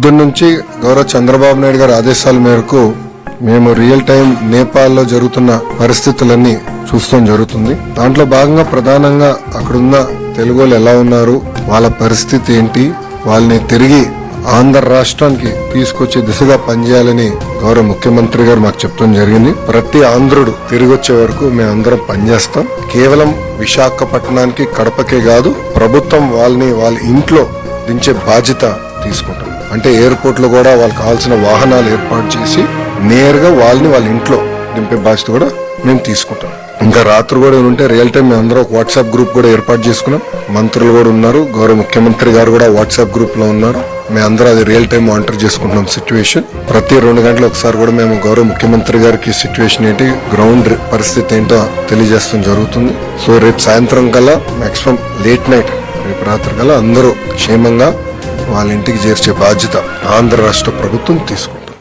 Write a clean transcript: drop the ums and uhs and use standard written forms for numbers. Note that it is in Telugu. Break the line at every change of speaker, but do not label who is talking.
పొద్దున్న నుంచి గౌరవ చంద్రబాబు నాయుడు గారి ఆదేశాల మేరకు మేము రియల్ టైం నేపాల్లో జరుగుతున్న పరిస్థితులన్నీ చూస్తాం జరుగుతుంది. దాంట్లో భాగంగా ప్రధానంగా అక్కడున్న తెలుగు వాళ్ళు ఎలా ఉన్నారు, వాళ్ళ పరిస్థితి ఏంటి, వాళ్ళని తిరిగి ఆంధ్ర రాష్ట్రానికి తీసుకొచ్చే దిశగా పనిచేయాలని గౌరవ ముఖ్యమంత్రి గారు మాకు చెప్పడం జరిగింది. ప్రతి ఆంధ్రుడు తిరిగి వచ్చే వరకు మేమందరం పనిచేస్తాం. కేవలం విశాఖపట్నానికి కడపకే కాదు, ప్రభుత్వం వాళ్ళ ఇంట్లో దించే బాధ్యత తీసుకుంటాం. అంటే ఎయిర్పోర్ట్ లో కూడా వాళ్ళకి కావాల్సిన వాహనాలు ఏర్పాటు చేసి నేరుగా వాళ్ళ ఇంట్లో దింపే బాధ్యత కూడా మేము తీసుకుంటాం. ఇంకా రాత్రి కూడా ఉంటే రియల్ టైం మేము అందరం ఒక వాట్సాప్ గ్రూప్ కూడా ఏర్పాటు చేసుకున్నాం. మంత్రులు కూడా ఉన్నారు, గౌరవ ముఖ్యమంత్రి గారు కూడా వాట్సాప్ గ్రూప్ లో ఉన్నారు. మేమందరం అది రియల్ టైం మానిటర్ చేసుకుంటున్నాం సిచ్యువేషన్. ప్రతి 2 గంటలు ఒకసారి కూడా మేము గౌరవ ముఖ్యమంత్రి గారికి సిచ్యువేషన్ ఏంటి, గ్రౌండ్ పరిస్థితి ఏంటో తెలియజేస్తాం జరుగుతుంది. సో రేపు సాయంత్రం కల్లా మాక్సిమం లేట్ నైట్ రేపు రాత్రి కల్లా అందరూ క్షేమంగా వాళ్ళ ఇంటికి చేర్చే బాధ్యత ఆంధ్ర రాష్ట్ర ప్రభుత్వం తీసుకుంటుంది.